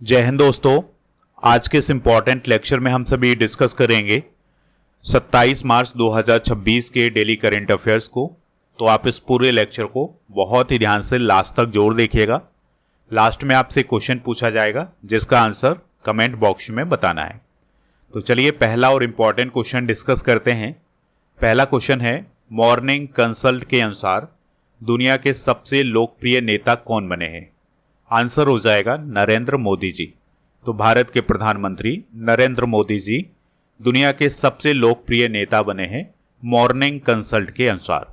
जय हिंद दोस्तों। आज के इस इम्पॉर्टेंट लेक्चर में हम सभी डिस्कस करेंगे 27 मार्च 2026 के डेली करंट अफेयर्स को। तो आप इस पूरे लेक्चर को बहुत ही ध्यान से लास्ट तक जरूर देखिएगा। लास्ट में आपसे क्वेश्चन पूछा जाएगा जिसका आंसर कमेंट बॉक्स में बताना है। तो चलिए पहला और इम्पॉर्टेंट क्वेश्चन डिस्कस करते हैं। पहला क्वेश्चन है, मॉर्निंग कंसल्ट के अनुसार दुनिया के सबसे लोकप्रिय नेता कौन बने हैं? आंसर हो जाएगा नरेंद्र मोदी जी। तो भारत के प्रधानमंत्री नरेंद्र मोदी जी दुनिया के सबसे लोकप्रिय नेता बने हैं मॉर्निंग कंसल्ट के अनुसार।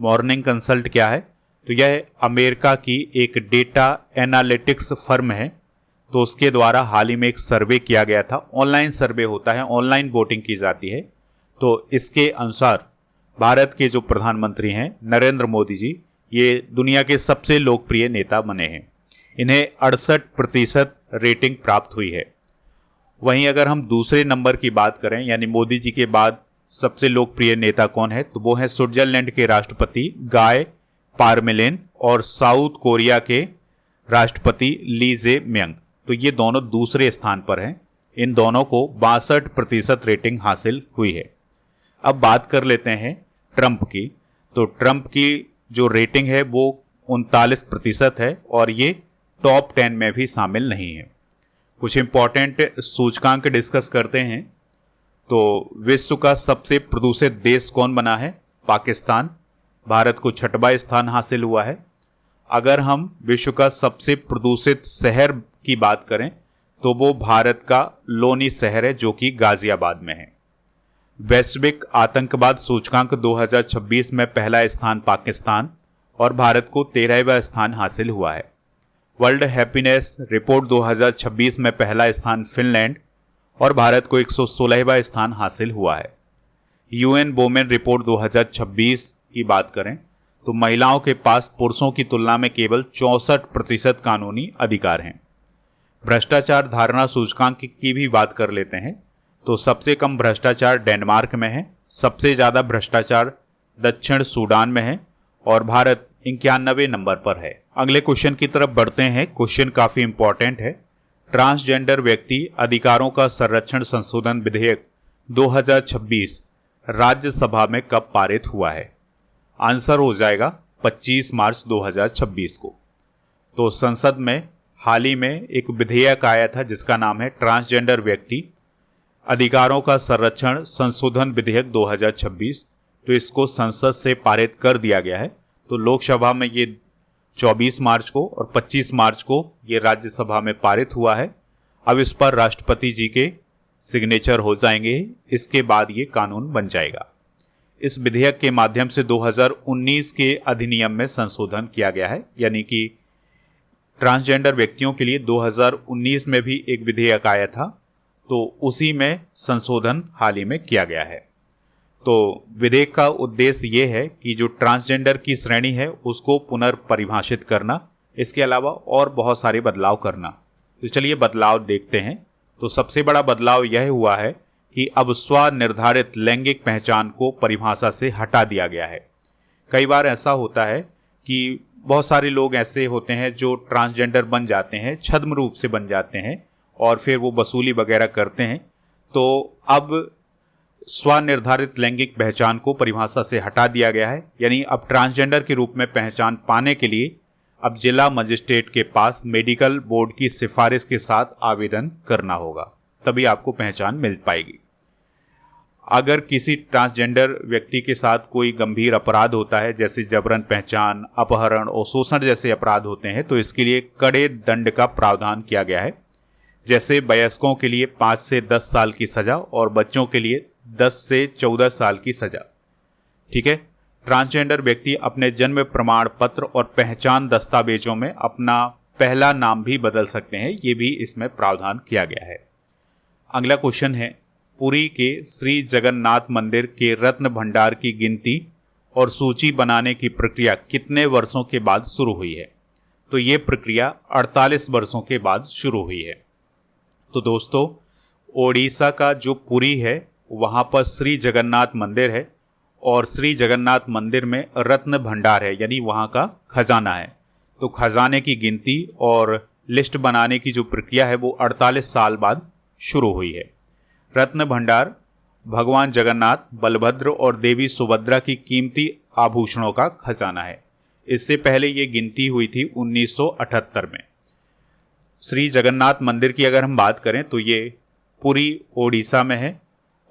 मॉर्निंग कंसल्ट क्या है? तो यह अमेरिका की एक डेटा एनालिटिक्स फर्म है। तो उसके द्वारा हाल ही में एक सर्वे किया गया था। ऑनलाइन सर्वे होता है, ऑनलाइन वोटिंग की जाती है। तो इसके अनुसार भारत के जो प्रधानमंत्री हैं नरेंद्र मोदी जी, ये दुनिया के सबसे लोकप्रिय नेता बने हैं। इन्हें 68% रेटिंग प्राप्त हुई है। वहीं अगर हम दूसरे नंबर की बात करें, यानी मोदी जी के बाद सबसे लोकप्रिय नेता कौन है, तो वो है स्विट्जरलैंड के राष्ट्रपति गाय पारमेलिन और साउथ कोरिया के राष्ट्रपति ली जे म्यंग। तो ये दोनों दूसरे स्थान पर हैं। इन दोनों को 62% रेटिंग हासिल हुई है। अब बात कर लेते हैं ट्रंप की। तो ट्रंप की जो रेटिंग है वो 39% है और ये टॉप 10 में भी शामिल नहीं है। कुछ इंपॉर्टेंट सूचकांक डिस्कस करते हैं। तो विश्व का सबसे प्रदूषित देश कौन बना है? पाकिस्तान। भारत को 6वां स्थान हासिल हुआ है। अगर हम विश्व का सबसे प्रदूषित शहर की बात करें तो वो भारत का लोनी शहर है जो कि गाजियाबाद में है। वैश्विक आतंकवाद सूचकांक 2026 में पहला स्थान पाकिस्तान और भारत को 13वां स्थान हासिल हुआ है। वर्ल्ड हैप्पीनेस रिपोर्ट 2026 में पहला स्थान फिनलैंड और भारत को 116वां स्थान हासिल हुआ है। यूएन वुमेन रिपोर्ट 2026 की बात करें तो महिलाओं के पास पुरुषों की तुलना में केवल 64% कानूनी अधिकार हैं। भ्रष्टाचार धारणा सूचकांक की भी बात कर लेते हैं। तो सबसे कम भ्रष्टाचार डेनमार्क में है, सबसे ज़्यादा भ्रष्टाचार दक्षिण सूडान में है और भारत 91वें नंबर पर है। अगले क्वेश्चन की तरफ बढ़ते हैं। क्वेश्चन काफ़ी इंपॉर्टेंट है। ट्रांसजेंडर व्यक्ति अधिकारों का संरक्षण संशोधन विधेयक 2026 राज्यसभा में कब पारित हुआ है? आंसर हो जाएगा 25 मार्च 2026 को। तो संसद में हाल ही में एक विधेयक आया था जिसका नाम है ट्रांसजेंडर व्यक्ति अधिकारों का संरक्षण संशोधन विधेयक 2026। तो इसको संसद से पारित कर दिया गया है। तो लोकसभा में ये 24 मार्च को और 25 मार्च को ये राज्यसभा में पारित हुआ है। अब इस पर राष्ट्रपति जी के सिग्नेचर हो जाएंगे, इसके बाद ये कानून बन जाएगा। इस विधेयक के माध्यम से 2019 के अधिनियम में संशोधन किया गया है, यानी कि ट्रांसजेंडर व्यक्तियों के लिए 2019 में भी एक विधेयक आया था, तो उसी में संशोधन हाल ही में किया गया है। तो विधेयक का उद्देश्य ये है कि जो ट्रांसजेंडर की श्रेणी है उसको पुनर्परिभाषित करना, इसके अलावा और बहुत सारे बदलाव करना। तो चलिए बदलाव देखते हैं। तो सबसे बड़ा बदलाव यह हुआ है कि अब स्वनिर्धारित लैंगिक पहचान को परिभाषा से हटा दिया गया है। कई बार ऐसा होता है कि बहुत सारे लोग ऐसे होते हैं जो ट्रांसजेंडर बन जाते हैं, छद्म रूप से बन जाते हैं और फिर वो वसूली वगैरह करते हैं। तो अब स्वनिर्धारित लैंगिक पहचान को परिभाषा से हटा दिया गया है, यानी अब ट्रांसजेंडर के रूप में पहचान पाने के लिए अब जिला मजिस्ट्रेट के पास मेडिकल बोर्ड की सिफारिश के साथ आवेदन करना होगा, तभी आपको पहचान मिल पाएगी। अगर किसी ट्रांसजेंडर व्यक्ति के साथ कोई गंभीर अपराध होता है, जैसे जबरन पहचान, अपहरण और शोषण जैसे अपराध होते हैं, तो इसके लिए कड़े दंड का प्रावधान किया गया है। जैसे वयस्कों के लिए 5 से 10 साल की सजा और बच्चों के लिए 10 से 14 साल की सजा। ठीक है। ट्रांसजेंडर व्यक्ति अपने जन्म प्रमाण पत्र और पहचान दस्तावेजों में अपना पहला नाम भी बदल सकते हैं, ये भी इसमें प्रावधान किया गया है। अगला क्वेश्चन है, पुरी के श्री जगन्नाथ मंदिर के रत्न भंडार की गिनती और सूची बनाने की प्रक्रिया कितने वर्षों के बाद शुरू हुई है? तो ये प्रक्रिया 48 वर्षों के बाद शुरू हुई है। तो दोस्तों, ओडिशा का जो पुरी है वहाँ पर श्री जगन्नाथ मंदिर है और श्री जगन्नाथ मंदिर में रत्न भंडार है, यानी वहाँ का खजाना है। तो खजाने की गिनती और लिस्ट बनाने की जो प्रक्रिया है वो 48 साल बाद शुरू हुई है। रत्न भंडार भगवान जगन्नाथ, बलभद्र और देवी सुभद्रा की कीमती आभूषणों का खजाना है। इससे पहले ये गिनती हुई थी 1978 में। श्री जगन्नाथ मंदिर की अगर हम बात करें तो ये पुरी ओडिशा में है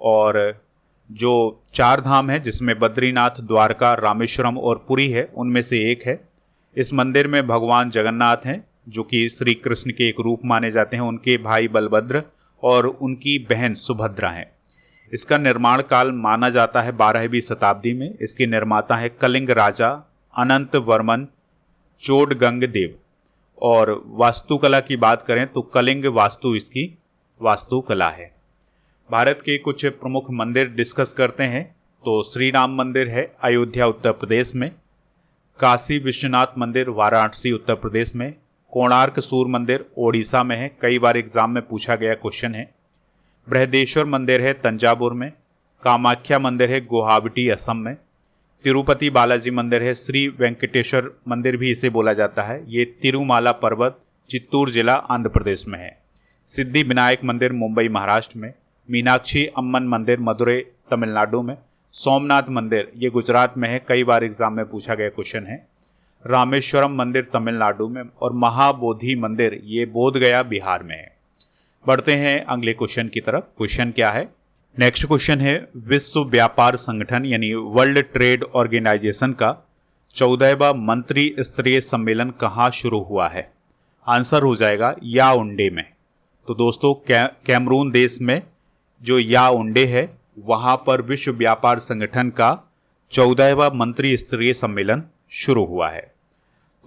और जो 4 धाम है जिसमें बद्रीनाथ, द्वारका, रामेश्वरम और पुरी है उनमें से एक है। इस मंदिर में भगवान जगन्नाथ हैं जो कि श्री कृष्ण के एक रूप माने जाते हैं। उनके भाई बलभद्र और उनकी बहन सुभद्रा हैं। इसका निर्माण काल माना जाता है 12वीं शताब्दी में। इसके निर्माता है कलिंग राजा अनंत वर्मन चोडगंग। और वास्तुकला की बात करें तो कलिंग वास्तु इसकी वास्तुकला है। भारत के कुछ प्रमुख मंदिर डिस्कस करते हैं तो श्री राम मंदिर है अयोध्या उत्तर प्रदेश में, काशी विश्वनाथ मंदिर वाराणसी उत्तर प्रदेश में, कोणार्क सूर्य मंदिर ओडिशा में है, कई बार एग्जाम में पूछा गया क्वेश्चन है। बृहदेश्वर मंदिर है तंजावुर में, कामाख्या मंदिर है गुवाहाटी असम में, तिरुपति बालाजी मंदिर है, श्री वेंकटेश्वर मंदिर भी इसे बोला जाता है, ये तिरुमाला पर्वत चित्तूर जिला आंध्र प्रदेश में है। सिद्धि विनायक मंदिर मुंबई महाराष्ट्र में, मीनाक्षी अम्मन मंदिर मदुरै तमिलनाडु में, सोमनाथ मंदिर ये गुजरात में है, कई बार एग्जाम में पूछा गया क्वेश्चन है। रामेश्वरम मंदिर तमिलनाडु में और महाबोधि मंदिर ये बोधगया बिहार में है। बढ़ते हैं अगले क्वेश्चन की तरफ। क्वेश्चन क्या है? नेक्स्ट क्वेश्चन है विश्व व्यापार संगठन यानी वर्ल्ड ट्रेड ऑर्गेनाइजेशन का 14वां मंत्री स्तरीय सम्मेलन कहाँ शुरू हुआ है? आंसर हो जाएगा याओंडे में। तो दोस्तों कैमरून देश में जो याओंडे है वहाँ पर विश्व व्यापार संगठन का 14वां मंत्री स्तरीय सम्मेलन शुरू हुआ है।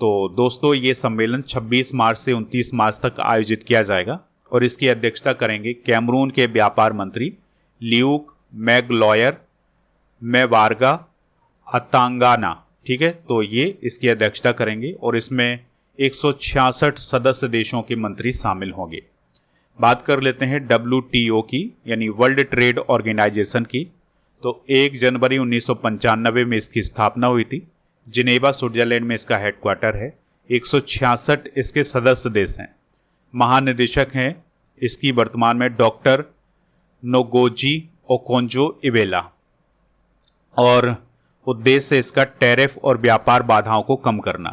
तो दोस्तों ये सम्मेलन 26 मार्च से 29 मार्च तक आयोजित किया जाएगा और इसकी अध्यक्षता करेंगे कैमरून के व्यापार मंत्री लियूक मैगलॉयर मेवारगा अतांगाना। ठीक है, तो ये इसकी अध्यक्षता करेंगे और इसमें 166 सदस्य देशों के मंत्री शामिल होंगे। बात कर लेते हैं WTO की यानी वर्ल्ड ट्रेड ऑर्गेनाइजेशन की। तो 1 जनवरी 1995 में इसकी स्थापना हुई थी। जिनेवा स्विट्जरलैंड में इसका हेडक्वार्टर है। 166 इसके सदस्य देश हैं। महानिदेशक हैं इसकी वर्तमान में डॉक्टर नोगोजी ओकोंजो इवेला और उद्देश्य इसका टैरिफ और व्यापार बाधाओं को कम करना।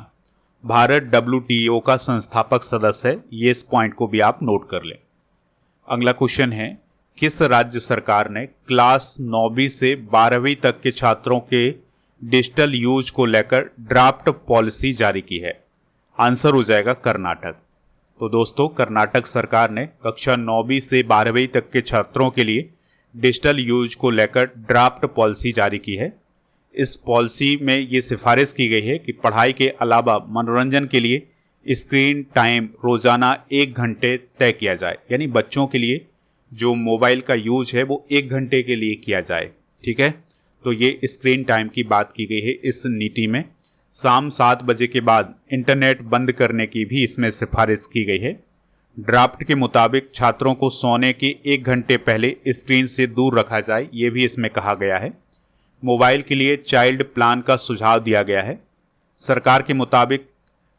भारत WTO का संस्थापक सदस्य है, ये इस पॉइंट को भी आप नोट कर लें। अगला क्वेश्चन है किस राज्य सरकार ने क्लास 9वीं से 12वीं तक के छात्रों के डिजिटल यूज को लेकर ड्राफ्ट पॉलिसी जारी की है? आंसर हो जाएगा कर्नाटक। तो दोस्तों कर्नाटक सरकार ने कक्षा 9वीं से 12वीं तक के छात्रों के लिए डिजिटल यूज को लेकर ड्राफ्ट पॉलिसी जारी की है। इस पॉलिसी में ये सिफारिश की गई है कि पढ़ाई के अलावा मनोरंजन के लिए स्क्रीन टाइम रोजाना 1 घंटे तय किया जाए, यानी बच्चों के लिए जो मोबाइल का यूज है वो 1 घंटे के लिए किया जाए। ठीक है, तो ये स्क्रीन टाइम की बात की गई है इस नीति में। शाम 7 बजे के बाद इंटरनेट बंद करने की भी इसमें सिफारिश की गई है। ड्राफ्ट के मुताबिक छात्रों को सोने के 1 घंटे पहले स्क्रीन से दूर रखा जाए, ये भी इसमें कहा गया है। मोबाइल के लिए चाइल्ड प्लान का सुझाव दिया गया है। सरकार के मुताबिक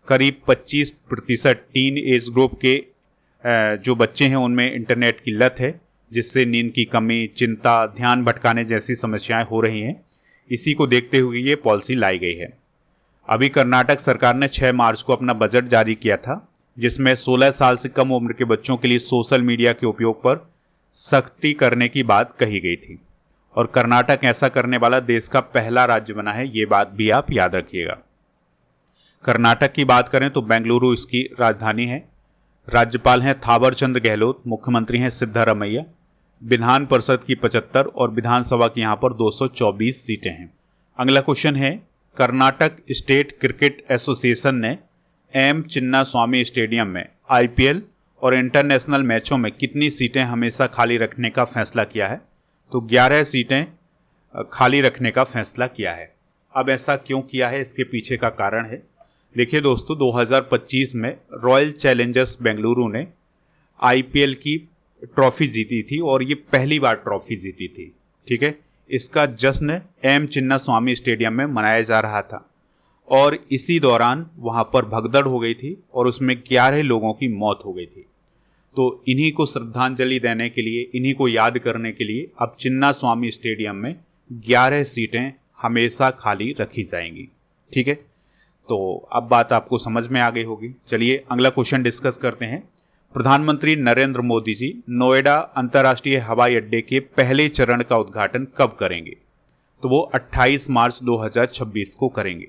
करीब 25% टीन एज ग्रुप के जो बच्चे हैं उनमें इंटरनेट की लत है, जिससे नींद की कमी, चिंता, ध्यान भटकाने जैसी समस्याएं हो रही हैं। इसी को देखते हुए ये पॉलिसी लाई गई है। अभी कर्नाटक सरकार ने 6 मार्च को अपना बजट जारी किया था, जिसमें 16 साल से कम उम्र के बच्चों के लिए सोशल मीडिया के उपयोग पर सख्ती करने की बात कही गई थी और कर्नाटक ऐसा करने वाला देश का पहला राज्य बना है, ये बात भी आप याद रखिएगा। कर्नाटक की बात करें तो बेंगलुरु इसकी राजधानी है। राज्यपाल हैं थावरचंद गहलोत, मुख्यमंत्री हैं सिद्धारमैया। विधान परिषद की 75 और विधानसभा की यहाँ पर 224 सीटें हैं। अगला क्वेश्चन है कर्नाटक स्टेट क्रिकेट एसोसिएशन ने एम चिन्नास्वामी स्टेडियम में IPL और इंटरनेशनल मैचों में कितनी सीटें हमेशा खाली रखने का फैसला किया है? तो 11 सीटें खाली रखने का फैसला किया है। अब ऐसा क्यों किया है, इसके पीछे का कारण है। देखिए दोस्तों, 2025 में रॉयल चैलेंजर्स बेंगलुरु ने IPL की ट्रॉफी जीती थी और ये पहली बार ट्रॉफी जीती थी। ठीक है, इसका जश्न एम चिन्नास्वामी स्टेडियम में मनाया जा रहा था और इसी दौरान वहाँ पर भगदड़ हो गई थी और उसमें 11 लोगों की मौत हो गई थी। तो इन्हीं को श्रद्धांजलि देने के लिए, इन्हीं को याद करने के लिए अब चिन्ना स्वामी स्टेडियम में 11 सीटें हमेशा खाली रखी जाएंगी। ठीक है, तो अब बात आपको समझ में आ गई होगी। चलिए अगला क्वेश्चन डिस्कस करते हैं। प्रधानमंत्री नरेंद्र मोदी जी नोएडा अंतर्राष्ट्रीय हवाई अड्डे के पहले चरण का उद्घाटन कब करेंगे? तो वो 28 मार्च 2026 को करेंगे।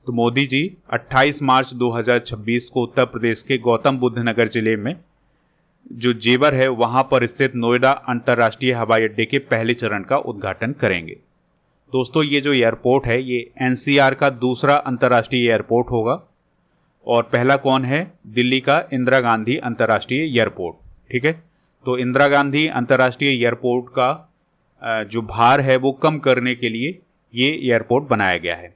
तो मोदी जी 28 मार्च 2026 को उत्तर प्रदेश के गौतम बुद्ध नगर जिले में जो जेवर है वहां पर स्थित नोएडा अंतर्राष्ट्रीय हवाई अड्डे के पहले चरण का उद्घाटन करेंगे। दोस्तों ये जो एयरपोर्ट है ये एनसीआर का दूसरा अंतर्राष्ट्रीय एयरपोर्ट होगा और पहला कौन है? दिल्ली का इंदिरा गांधी अंतर्राष्ट्रीय एयरपोर्ट। ठीक है, तो इंदिरा गांधी अंतर्राष्ट्रीय एयरपोर्ट का जो भार है वो कम करने के लिए ये एयरपोर्ट बनाया गया है।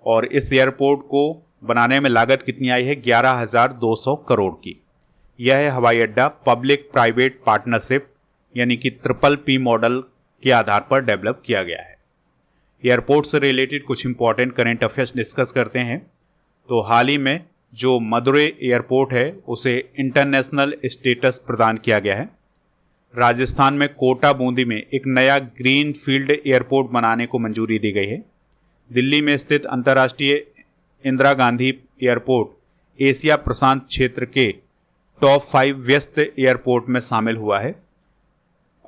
और इस एयरपोर्ट को बनाने में लागत कितनी आई है? 11,200 करोड़ की। यह है हवाई अड्डा पब्लिक प्राइवेट पार्टनरशिप यानी कि PPP मॉडल के आधार पर डेवलप किया गया है। एयरपोर्ट से रिलेटेड कुछ इंपॉर्टेंट करेंट अफेयर्स डिस्कस करते हैं। तो हाल ही में जो मदुरै एयरपोर्ट है उसे इंटरनेशनल स्टेटस प्रदान किया गया है। राजस्थान में कोटा बूंदी में एक नया ग्रीन फील्ड एयरपोर्ट बनाने को मंजूरी दी गई है। दिल्ली में स्थित अंतर्राष्ट्रीय इंदिरा गांधी एयरपोर्ट एशिया प्रशांत क्षेत्र के टॉप 5 व्यस्त एयरपोर्ट में शामिल हुआ है।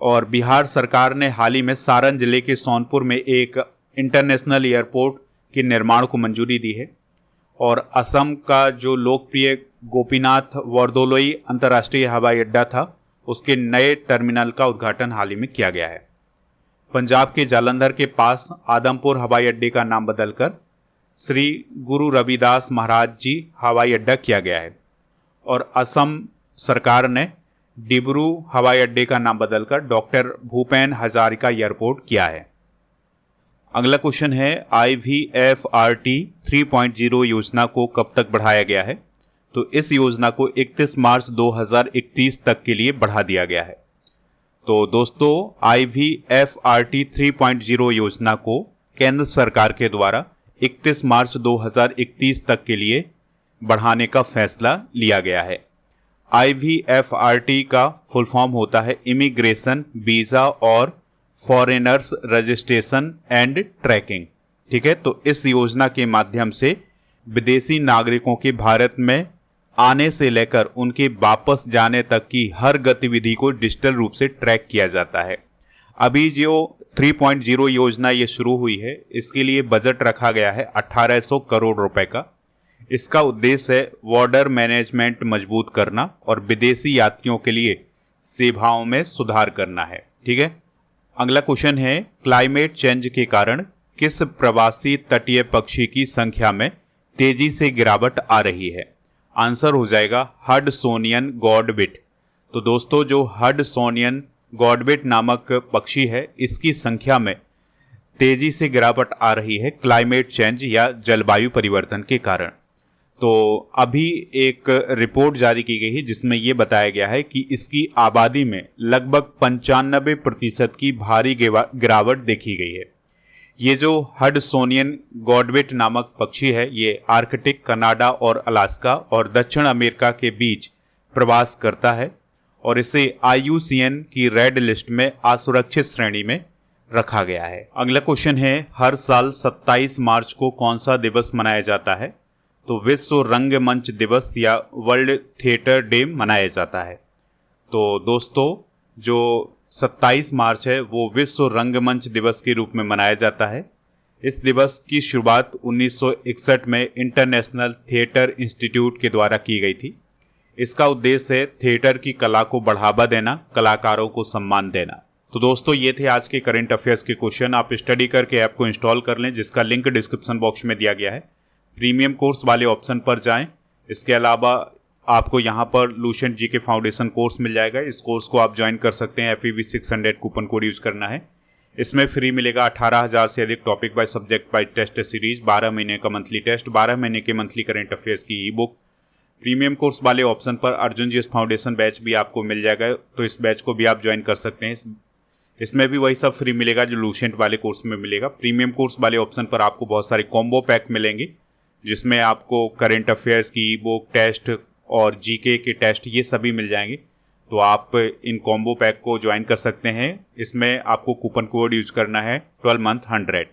और बिहार सरकार ने हाल ही में सारण जिले के सोनपुर में एक इंटरनेशनल एयरपोर्ट के निर्माण को मंजूरी दी है। और असम का जो लोकप्रिय गोपीनाथ बरदलोई अंतर्राष्ट्रीय हवाई अड्डा था उसके नए टर्मिनल का उद्घाटन हाल ही में किया गया है। पंजाब के जालंधर के पास आदमपुर हवाई अड्डे का नाम बदलकर श्री गुरु रविदास महाराज जी हवाई अड्डा किया गया है। और असम सरकार ने डिब्रू हवाई अड्डे का नाम बदलकर डॉक्टर भूपेन हजारिका एयरपोर्ट किया है। अगला क्वेश्चन है IVFRT 3.0 योजना को कब तक बढ़ाया गया है? तो इस योजना को 31 मार्च 2031 तक के लिए बढ़ा दिया गया है। तो दोस्तों IVFRT 3.0 योजना को केंद्र सरकार के द्वारा 31 मार्च 2031 तक के लिए बढ़ाने का फैसला लिया गया है। IVFRT का फुल फॉर्म होता है इमिग्रेशन, वीज़ा और फॉरेनर्स रजिस्ट्रेशन एंड ट्रैकिंग। ठीक है, तो इस योजना के माध्यम से विदेशी नागरिकों के भारत में आने से लेकर उनके वापस जाने तक की हर गतिविधि को डिजिटल रूप से ट्रैक किया जाता है। अभी जो 3.0 योजना ये शुरू हुई है इसके लिए बजट रखा गया है 1800 करोड़ रुपए का। इसका उद्देश्य है बॉर्डर मैनेजमेंट मजबूत करना और विदेशी यात्रियों के लिए सेवाओं में सुधार करना है। ठीक है, अगला क्वेश्चन है क्लाइमेट चेंज के कारण किस प्रवासी तटीय पक्षी की संख्या में तेजी से गिरावट आ रही है? आंसर हो जाएगा हडसोनियन गॉडबिट। तो दोस्तों जो हडसोनियन गॉडबिट नामक पक्षी है इसकी संख्या में तेजी से गिरावट आ रही है क्लाइमेट चेंज या जलवायु परिवर्तन के कारण। तो अभी एक रिपोर्ट जारी की गई है जिसमें यह बताया गया है कि इसकी आबादी में लगभग 95% की भारी गिरावट देखी गई है। ये जो हडसोनियन गॉडबिट नामक पक्षी है ये आर्कटिक, कनाडा और अलास्का और दक्षिण अमेरिका के बीच प्रवास करता है और इसे IUCN की रेड लिस्ट में असुरक्षित श्रेणी में रखा गया है। अगला क्वेश्चन है हर साल 27 मार्च को कौन सा दिवस मनाया जाता है? तो विश्व रंगमंच दिवस या वर्ल्ड थिएटर डे मनाया जाता है। तो दोस्तों जो 27 मार्च है वो विश्व रंगमंच दिवस के रूप में मनाया जाता है। इस दिवस की शुरुआत 1961 में इंटरनेशनल थिएटर इंस्टीट्यूट के द्वारा की गई थी। इसका उद्देश्य है थिएटर की कला को बढ़ावा देना, कलाकारों को सम्मान देना। तो दोस्तों ये थे आज के करंट अफेयर्स के क्वेश्चन। आप स्टडी करके ऐप को इंस्टॉल कर लें जिसका लिंक डिस्क्रिप्शन बॉक्स में दिया गया है। प्रीमियम कोर्स वाले ऑप्शन पर जाएं। इसके अलावा आपको यहाँ पर लुसेंट जी के फाउंडेशन कोर्स मिल जाएगा। इस कोर्स को आप ज्वाइन कर सकते हैं। FEB 600 कूपन कोड यूज करना है। इसमें फ्री मिलेगा 18,000 से अधिक topic by subject by test series, 12 महीने का मंथली टेस्ट, 12 महीने के मंथली करंट अफेयर्स की ई बुक। प्रीमियम कोर्स वाले ऑप्शन पर अर्जुन जी फाउंडेशन बैच भी आपको मिल जाएगा, तो इस बैच को भी आप ज्वाइन कर सकते हैं। इसमें भी वही सब फ्री मिलेगा जो लुसेंट वाले कोर्स में मिलेगा। प्रीमियम कोर्स वाले ऑप्शन पर आपको बहुत सारे कॉम्बो पैक मिलेंगे जिसमें आपको करंट अफेयर्स की ई बुक, टेस्ट और जीके के टेस्ट ये सभी मिल जाएंगे। तो आप इन कॉम्बो पैक को ज्वाइन कर सकते हैं। इसमें आपको कूपन कोड यूज करना है 12 मंथ 100।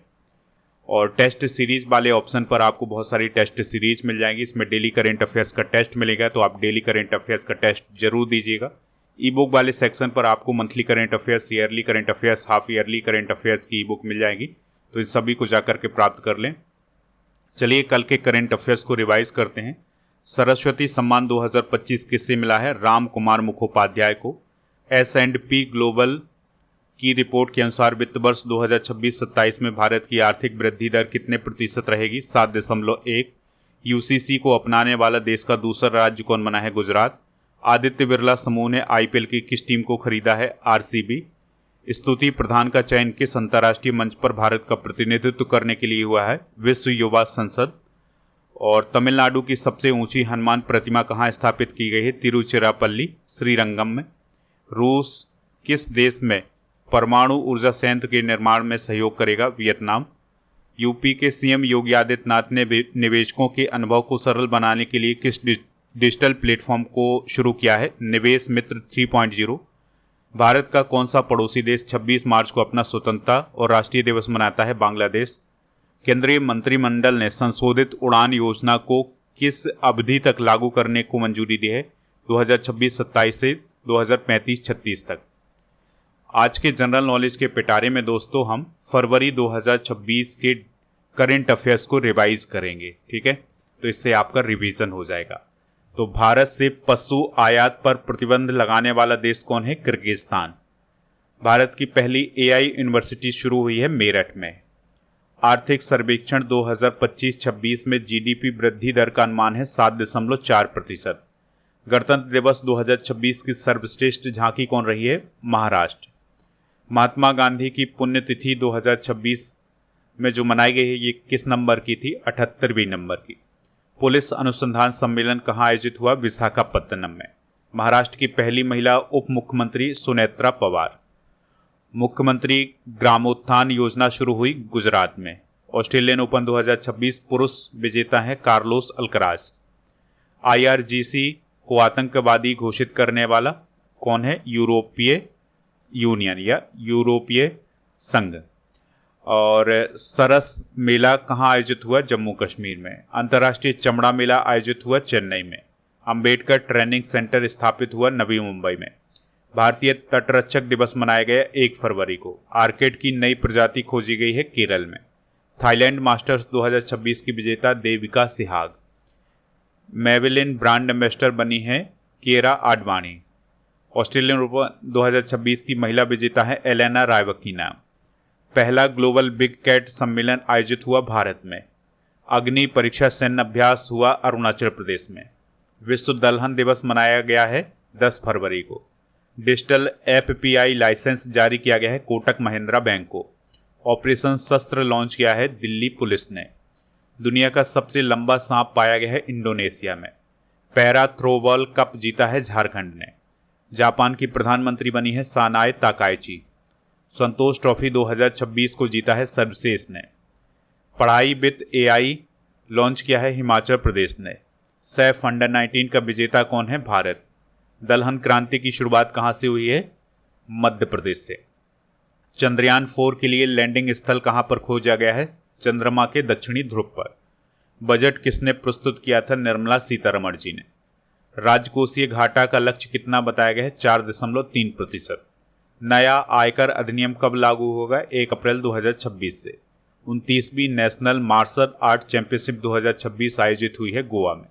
और टेस्ट सीरीज वाले ऑप्शन पर आपको बहुत सारी टेस्ट सीरीज मिल जाएंगी। इसमें डेली करंट अफेयर्स का टेस्ट मिलेगा, तो आप डेली करंट अफेयर्स का टेस्ट जरूर दीजिएगा। ई बुक वाले सेक्शन पर आपको monthly current affairs, yearly current affairs, half yearly current affairs की ई बुक मिल जाएगी। तो इन सभी को जाकर के प्राप्त कर लें। चलिए कल के करंट अफेयर्स को रिवाइज करते हैं। सरस्वती सम्मान 2025 किससे मिला है? राम कुमार मुखोपाध्याय को। S&P ग्लोबल की रिपोर्ट के अनुसार वित्त वर्ष 2026-27 में भारत की आर्थिक वृद्धि दर कितने प्रतिशत रहेगी? 7.1। यूसीसी को अपनाने वाला देश का दूसरा राज्य कौन बना है? गुजरात। आदित्य बिरला समूह ने IPL की किस टीम को खरीदा है? RCB। स्तुति प्रधान का चयन किस अंतर्राष्ट्रीय मंच पर भारत का प्रतिनिधित्व करने के लिए हुआ है? विश्व युवा संसद। और तमिलनाडु की सबसे ऊंची हनुमान प्रतिमा कहाँ स्थापित की गई है? तिरुचिरापल्ली, श्रीरंगम में। रूस किस देश में परमाणु ऊर्जा संयंत्र के निर्माण में सहयोग करेगा? वियतनाम। यूपी के CM योगी आदित्यनाथ ने निवेशकों के अनुभव को सरल बनाने के लिए किस डिजिटल प्लेटफॉर्म को शुरू किया है? निवेश मित्र 3.0। भारत का कौन सा पड़ोसी देश 26 मार्च को अपना स्वतंत्रता और राष्ट्रीय दिवस मनाता है? बांग्लादेश। केंद्रीय मंत्रिमंडल ने संशोधित उड़ान योजना को किस अवधि तक लागू करने को मंजूरी दी है? 2026-27 से 2035-36 तक। आज के जनरल नॉलेज के पिटारे में दोस्तों हम फरवरी 2026 के करंट अफेयर्स को रिवाइज करेंगे, ठीक है? तो इससे आपका रिवीजन हो जाएगा। तो भारत से पशु आयात पर प्रतिबंध लगाने वाला देश कौन है? किर्गिस्तान। भारत की पहली AI यूनिवर्सिटी शुरू हुई है मेरठ में। आर्थिक सर्वेक्षण 2025-26 में GDP वृद्धि दर का अनुमान है 7.4%। गणतंत्र दिवस 2026 की सर्वश्रेष्ठ झांकी कौन रही है? महाराष्ट्र। महात्मा गांधी की पुण्यतिथि 2026 में जो मनाई गई है ये किस नंबर की थी? 78वें नंबर की। पुलिस अनुसंधान सम्मेलन कहाँ आयोजित हुआ? विशाखापत्तनम में। महाराष्ट्र की पहली महिला उप मुख्यमंत्री सुनेत्रा पवार। मुख्यमंत्री ग्रामोत्थान योजना शुरू हुई गुजरात में। ऑस्ट्रेलियन ओपन 2026 पुरुष विजेता है कार्लोस अल्कराज। IRGC को आतंकवादी घोषित करने वाला कौन है? यूरोपीय यूनियन या यूरोपीय संघ। और सरस मेला कहाँ आयोजित हुआ? जम्मू कश्मीर में। अंतर्राष्ट्रीय चमड़ा मेला आयोजित हुआ चेन्नई में। अंबेडकर ट्रेनिंग सेंटर स्थापित हुआ नवी मुंबई में। भारतीय तटरक्षक दिवस मनाया गया 1 फरवरी को। आर्किड की नई प्रजाति खोजी गई है केरल में। थाईलैंड मास्टर्स 2026 की विजेता Devika Sihag. Maybelline brand ambassador बनी है किएरा आडवाणी। ऑस्ट्रेलियन ओपन 2026 की महिला विजेता है एलेना रायवकीना। पहला ग्लोबल बिग कैट सम्मेलन आयोजित हुआ भारत में। अग्नि परीक्षा सैन्य अभ्यास हुआ अरुणाचल प्रदेश में। विश्व दलहन दिवस मनाया गया है 10 फरवरी को। डिजिटल FPI लाइसेंस जारी किया गया है कोटक महिंद्रा बैंक को। ऑपरेशन शस्त्र लॉन्च किया है दिल्ली पुलिस ने। दुनिया का सबसे लंबा सांप पाया गया है इंडोनेशिया में। पैरा थ्रोबॉल कप जीता है झारखंड ने। जापान की प्रधानमंत्री बनी है सानाए ताकाइची। संतोष ट्रॉफी 2026 को जीता है सर्वसेस ने। पढ़ाई विद AI लॉन्च किया है हिमाचल प्रदेश ने। सैफ अंडर-19 का विजेता कौन है? भारत। दलहन क्रांति की शुरुआत कहाँ से हुई है? मध्य प्रदेश से। चंद्रयान 4 के लिए लैंडिंग स्थल कहाँ पर खोजा गया है? चंद्रमा के दक्षिणी ध्रुव पर। बजट किसने प्रस्तुत किया था? निर्मला सीतारमण जी ने। राजकोषीय घाटा का लक्ष्य कितना बताया गया है? 4.3%। नया आयकर अधिनियम कब लागू होगा? 1 अप्रैल 2026 से। 29वीं नेशनल मार्शल आर्ट चैंपियनशिप 2026 आयोजित हुई है गोवा में।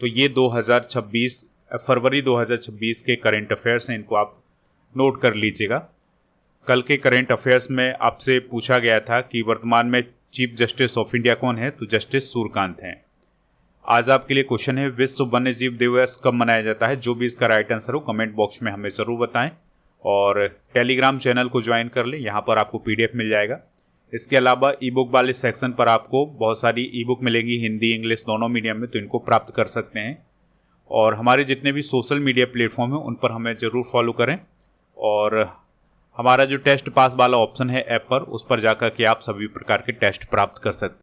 तो ये 2026 फरवरी 2026 के करंट अफेयर्स हैं, इनको आप नोट कर लीजिएगा। कल के करंट अफेयर्स में आपसे पूछा गया था कि वर्तमान में चीफ जस्टिस ऑफ इंडिया कौन है? तो जस्टिस सूर्यकांत हैं। आज आपके लिए क्वेश्चन है विश्व वन्य जीव दिवस कब मनाया जाता है? जो भी इसका राइट आंसर हो कमेंट बॉक्स में हमें ज़रूर बताएं। और टेलीग्राम चैनल को ज्वाइन कर लें, यहाँ पर आपको PDF मिल जाएगा। इसके अलावा ई बुक वाले सेक्शन पर आपको बहुत सारी ई बुक मिलेंगी, हिंदी इंग्लिश दोनों मीडियम में, तो इनको प्राप्त कर सकते हैं। और हमारे जितने भी सोशल मीडिया प्लेटफॉर्म हैं उन पर हमें ज़रूर फॉलो करें। और हमारा जो टेस्ट पास वाला ऑप्शन है ऐप पर, उस पर जाकर के आप सभी प्रकार के टेस्ट प्राप्त कर सकते हैं।